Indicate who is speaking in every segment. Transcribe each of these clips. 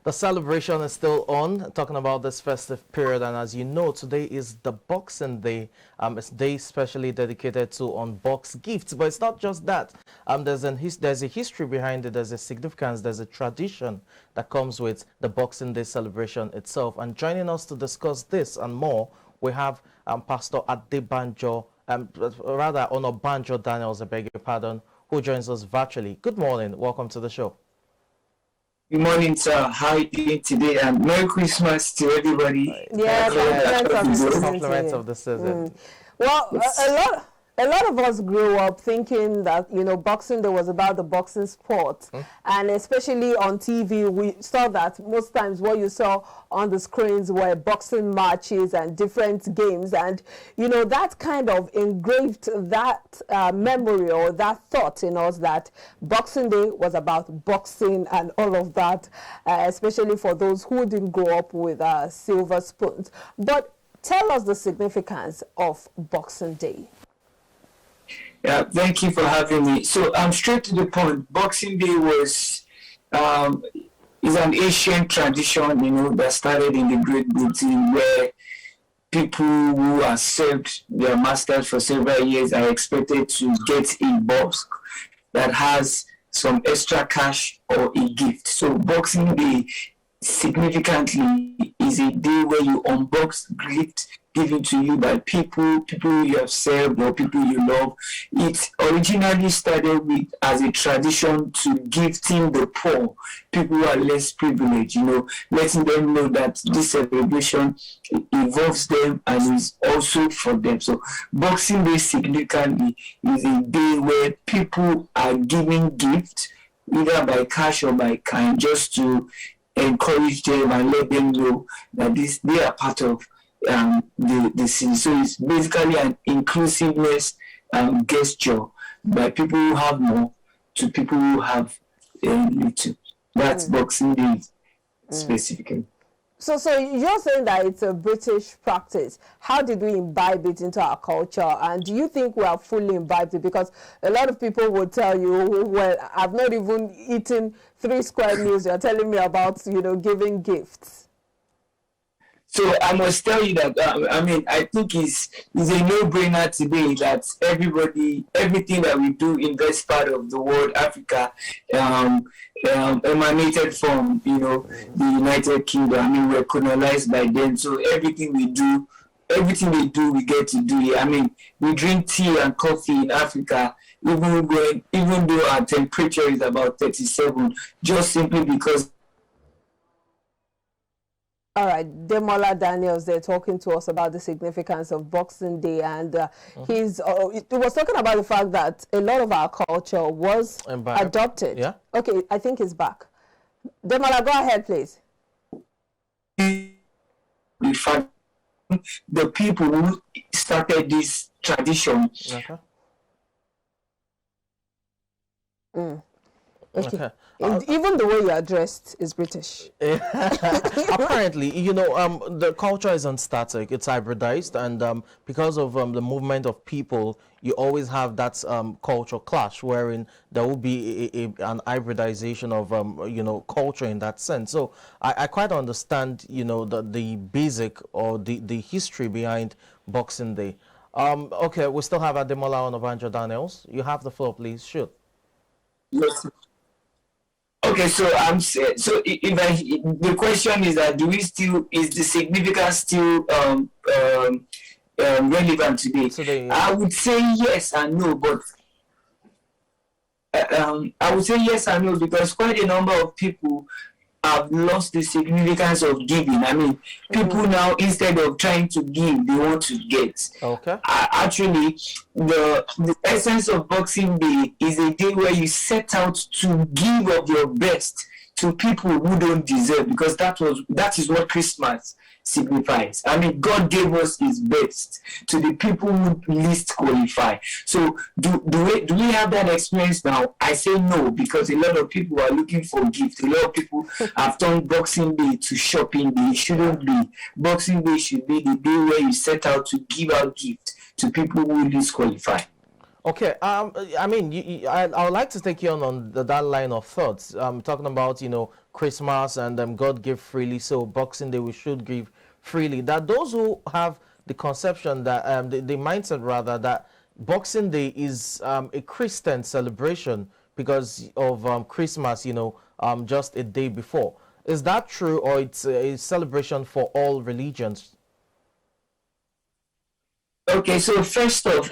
Speaker 1: The celebration is still on, talking about this festive period, and as you know, today is the Boxing Day. It's a day specially dedicated to unbox gifts, but it's not just that. There's a history behind it, there's a significance, there's a tradition that comes with the Boxing Day celebration itself. And joining us to discuss this and more, we have Pastor Adebanjo, rather Onobanjo Daniels, I beg your pardon, who joins us virtually. Good morning, welcome to the show.
Speaker 2: Good morning, sir. How are you doing today? And Merry Christmas to everybody.
Speaker 3: Yeah,
Speaker 1: compliments of the season.
Speaker 3: Well, a lot of us grew up thinking that, you know, Boxing Day was about the boxing sport. And especially on TV, we saw that most times what you saw on the screens were boxing matches and different games. And, you know, that kind of engraved that memory or that thought in us that Boxing Day was about boxing and all of that, especially for those who didn't grow up with silver spoons. But tell us the significance of Boxing Day.
Speaker 2: Yeah, thank you for having me. So I'm straight to the point. Boxing Day is an ancient tradition, you know, that started in the Great Britain, where people who have served their masters for several years are expected to get a box that has some extra cash or a gift. So Boxing Day significantly is a day where you unbox gifts given to you by people you have served or people you love. It originally started as a tradition to gifting the poor, people who are less privileged, you know, letting them know that this celebration involves them and is also for them. So Boxing Day significantly is a day where people are giving gifts, either by cash or by kind, just to encourage them and let them know that they are part of the scene. So it's basically an inclusiveness gesture by people who have more to people who have little. That's Boxing Day specifically.
Speaker 3: So you're saying that it's a British practice. How did we imbibe it into our culture? And do you think we are fully imbibed it? Because a lot of people would tell you, well, I've not even eaten 3 square meals. You're telling me about, you know, giving gifts.
Speaker 2: So I must tell you that, I think it's a no-brainer today that everything that we do in this part of the world, Africa, emanated from, you know, the United Kingdom. I mean, we're colonized by them. So everything they do, we get to do here. I mean, we drink tea and coffee in Africa, even though our temperature is about 37, just simply because.
Speaker 3: All right, Demola Daniels, they're talking to us about the significance of Boxing Day, and he was talking about the fact that a lot of our culture was adopted.
Speaker 1: Yeah.
Speaker 3: Okay, I think he's back. Demola, go ahead, please.
Speaker 2: In fact, the people who started this tradition.
Speaker 3: Okay. Even the way you are dressed is British.
Speaker 1: Apparently, you know, the culture isn't static; it's hybridized, and because of the movement of people, you always have that cultural clash, wherein there will be an hybridization of you know, culture in that sense. So I quite understand, you know, the basic or the history behind Boxing Day. Okay, we still have Ademola Onobanjo Daniels. You have the floor, please. Shoot.
Speaker 2: Yes. Okay, so the question is that is the significance still relevant today? Yeah. I would say yes and no, but I would say yes and no because quite a number of people have lost the significance of giving. I mean, people now, instead of trying to give, they want to get.
Speaker 1: Okay.
Speaker 2: Actually, the essence of Boxing Day is a day where you set out to give of your best to people who don't deserve, because that is what Christmas signifies. I mean, God gave us his best to the people who least qualify. So do we have that experience now? I say no, because a lot of people are looking for gifts. A lot of people have turned Boxing Day to shopping day. It shouldn't be. Boxing Day should be the day where you set out to give out gifts to people who least qualify.
Speaker 1: Okay, I mean, I would like to take you on that line of thoughts. Talking about, you know, Christmas and God give freely, so Boxing Day we should give freely. That those who have the conception that the mindset rather that Boxing Day is a Christian celebration because of Christmas, just a day before. Is that true, or it's a celebration for all religions?
Speaker 2: Okay, so first off,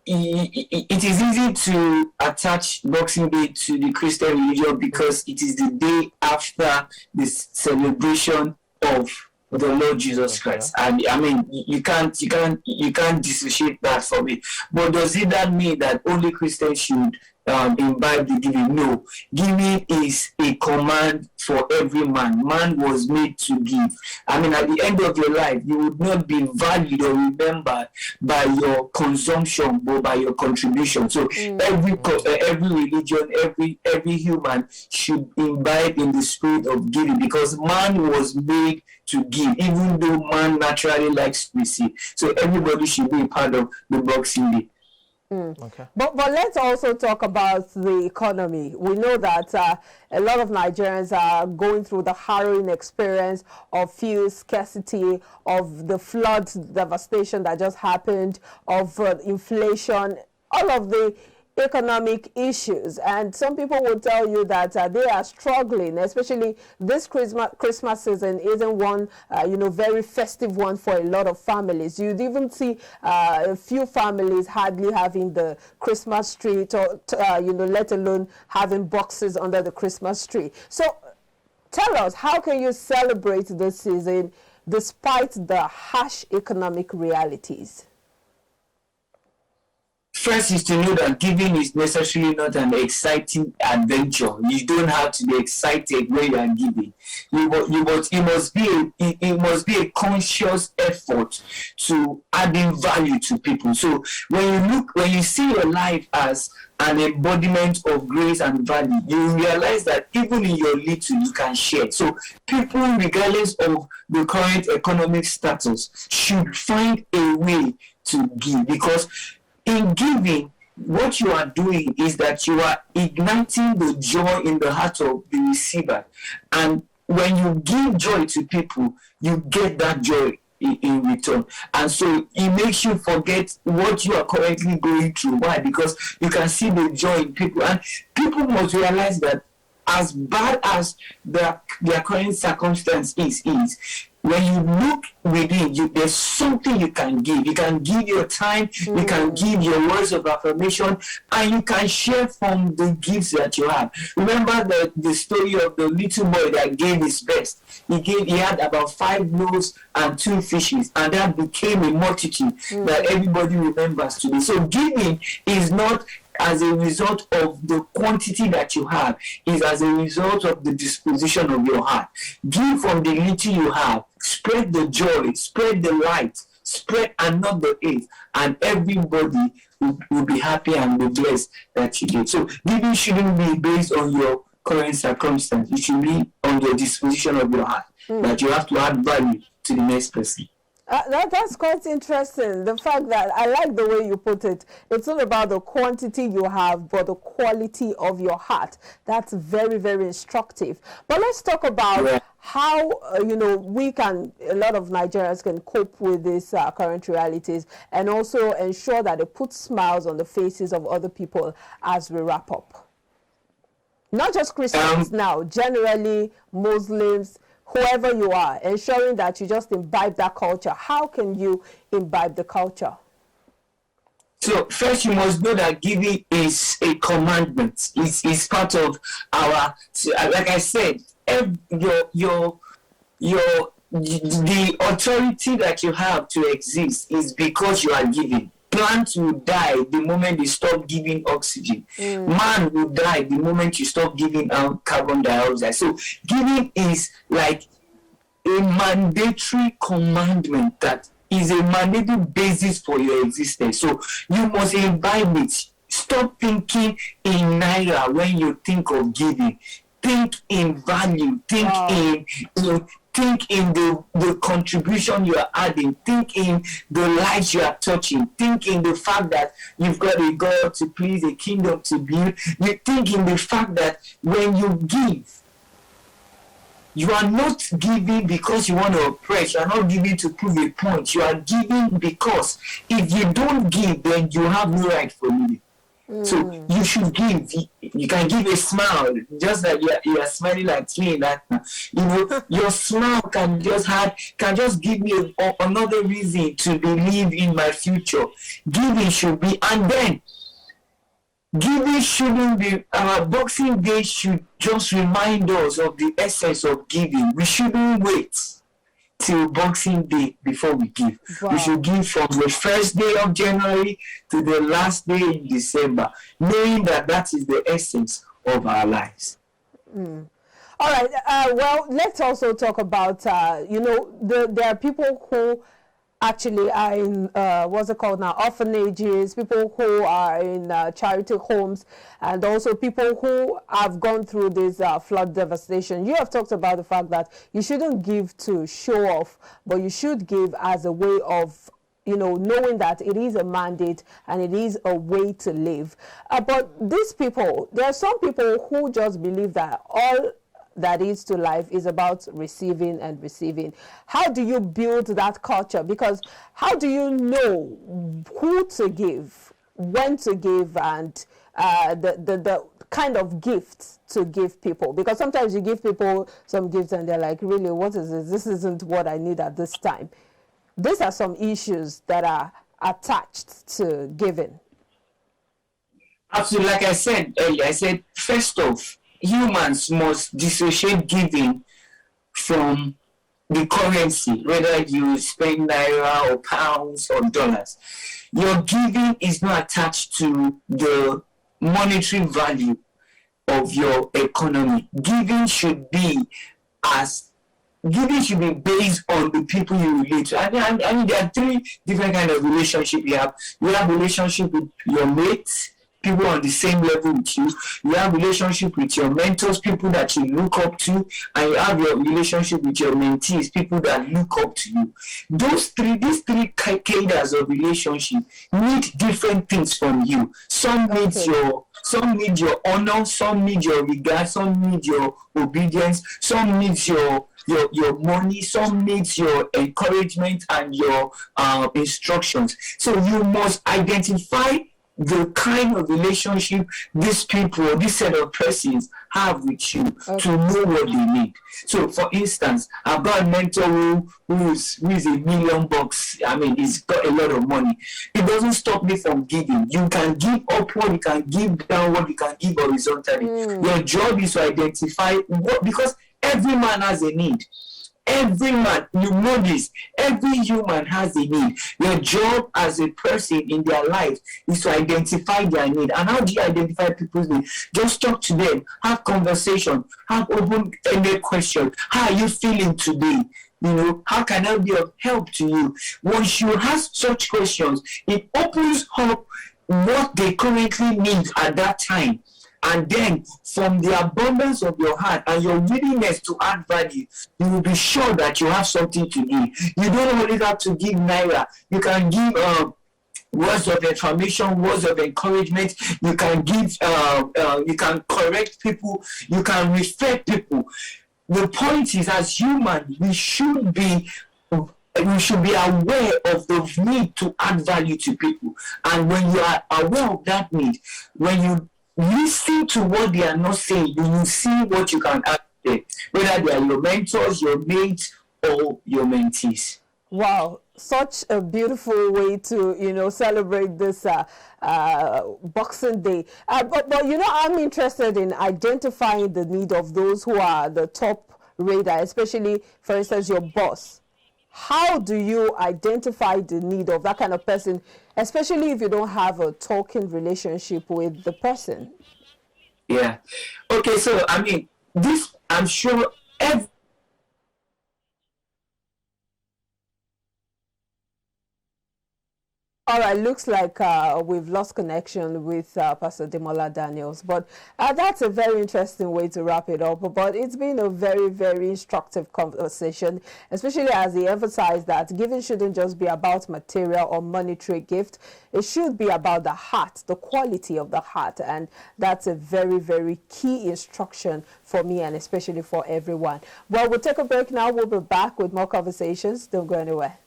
Speaker 2: it is easy to attach Boxing Day to the Christian religion because it is the day after the celebration of the Lord Jesus Christ. And I mean, you can't dissociate that from it. But does it that mean that only Christians should imbibe the giving? No, giving is a command for every man. Man was made to give. I mean, at the end of your life, you would not be valued or remembered by your consumption, but by your contribution. So every religion, every human should imbibe in the spirit of giving, because man was made to give, even though man naturally likes to receive. So everybody should be a part of the Boxing Day.
Speaker 3: Okay. But let's also talk about the economy. We know that a lot of Nigerians are going through the harrowing experience of fuel scarcity, of the flood devastation that just happened, of inflation, all of the economic issues, and some people will tell you that they are struggling, especially this Christmas season isn't one very festive one for a lot of families. You'd even see a few families hardly having the Christmas tree let alone having boxes under the Christmas tree. So tell us, how can you celebrate this season despite the harsh economic realities?
Speaker 2: First is to know that giving is necessarily not an exciting adventure. You don't have to be excited when you are giving. It must be a conscious effort to adding value to people. So when you see your life as an embodiment of grace and value, you realize that even in your little, you can share. So people, regardless of the current economic status, should find a way to give, because in giving, what you are doing is that you are igniting the joy in the heart of the receiver. And when you give joy to people, you get that joy in return. And so it makes you forget what you are currently going through. Why? Because you can see the joy in people. And people must realize that as bad as their current circumstance is, when you look within you, there's something you can give. You can give your time, you can give your words of affirmation, and you can share from the gifts that you have. Remember the story of the little boy that gave his best. He had about 5 loaves and 2 fishes, and that became a multitude that everybody remembers today. So giving is not as a result of the quantity that you have, is as a result of the disposition of your heart. Give from the little you have, spread the joy, spread the light, spread and not the hate, and everybody will be happy and be blessed that you did. So giving shouldn't be based on your current circumstance. It should be on the disposition of your heart, that you have to add value to the next person.
Speaker 3: That's quite interesting. The fact that I like the way you put it. It's not about the quantity you have, but the quality of your heart. That's very, very instructive. But let's talk about how a lot of Nigerians can cope with these current realities, and also ensure that they put smiles on the faces of other people as we wrap up. Not just Christians now, generally Muslims, whoever you are, ensuring that you just imbibe that culture. How can you imbibe the culture?
Speaker 2: So first, you must know that giving is a commandment. It's part of our, like I said, the authority that you have to exist is because you are giving. Plants will die the moment they stop giving oxygen. Man will die the moment you stop giving out carbon dioxide. So giving is like a mandatory commandment that is a mandatory basis for your existence. So you must imbibe it. Stop thinking in naira when you think of giving. Think in value. Think in the contribution you are adding. Think in the lives you are touching. Think in the fact that you've got a God to please, a kingdom to build. You think in the fact that when you give, You are not giving because you want to oppress. You are not giving to prove a point. You are giving because if you don't give, then you have no right for living. So you should give. You can give a smile, just like you are smiling like me. That your smile can just give me another reason to believe in my future. Giving should be, and then giving shouldn't be. Boxing Day should just remind us of the essence of giving. We shouldn't wait till Boxing Day before we give.
Speaker 3: Wow.
Speaker 2: We should give from the first day of January to the last day in December, knowing that that is the essence of our lives.
Speaker 3: All right. Well, let's also talk about, there are people who actually are in, what's it called now, orphanages, people who are in charity homes, and also people who have gone through this flood devastation. You have talked about the fact that you shouldn't give to show off, but you should give as a way of, knowing that it is a mandate and it is a way to live. But these people, there are some people who just believe that all that is to life is about receiving and receiving. How do you build that culture? Because how do you know who to give, when to give, and the kind of gifts to give people? Because sometimes you give people some gifts and they're like, really, what is this? This isn't what I need at this time. These are some issues that are attached to giving.
Speaker 2: Absolutely. Like I said earlier, I said, first off, humans must dissociate giving from the currency, whether you spend naira or pounds or dollars. Your giving is not attached to the monetary value of your economy. Giving should be based on the people you relate to. I mean, there are three different kinds of relationship you have. You have relationship with your mates, people on the same level with you. You have relationship with your mentors, people that you look up to, and you have your relationship with your mentees, people that look up to you. These three cadres of relationship need different things from you. Some need your honor, some need your regard, some need your obedience, some need your money, some needs your encouragement and your instructions. So you must identify the kind of relationship these people, this set of persons have with you to know what they need. So, for instance, I've got a mentor who is $1 million. I mean, he's got a lot of money. It doesn't stop me from giving. You can give upward, you can give downward, you can give horizontally. Your job is to identify what, because every man has a need. Every man, you know this, every human has a need. Your job as a person in their life is to identify their need. And how do you identify people's need? Just talk to them, have conversation, have open-ended questions. How are you feeling today? How can I be of help to you? Once you ask such questions, it opens up what they currently need at that time. And then, from the abundance of your heart and your willingness to add value, you will be sure that you have something to give. You don't always have to give naira. You can give words of information, words of encouragement. You can give, you can correct people. You can respect people. The point is, as humans, we should be aware of the need to add value to people. And when you are aware of that need, when you listen to what they are not saying, you will see what you can add there, whether they are your mentors, your mates, or your mentees.
Speaker 3: Wow, such a beautiful way to celebrate this Boxing Day. But I'm interested in identifying the need of those who are the top radar, especially, for instance, your boss. How do you identify the need of that kind of person, especially if you don't have a talking relationship with the person?
Speaker 2: Yeah. Okay, so I mean, this, I'm sure every
Speaker 3: All right, looks like we've lost connection with Pastor Demola Daniels, but that's a very interesting way to wrap it up. But it's been a very, very instructive conversation, especially as he emphasized that giving shouldn't just be about material or monetary gift. It should be about the heart, the quality of the heart, and that's a very, very key instruction for me and especially for everyone. Well, we'll take a break now. We'll be back with more conversations. Don't go anywhere.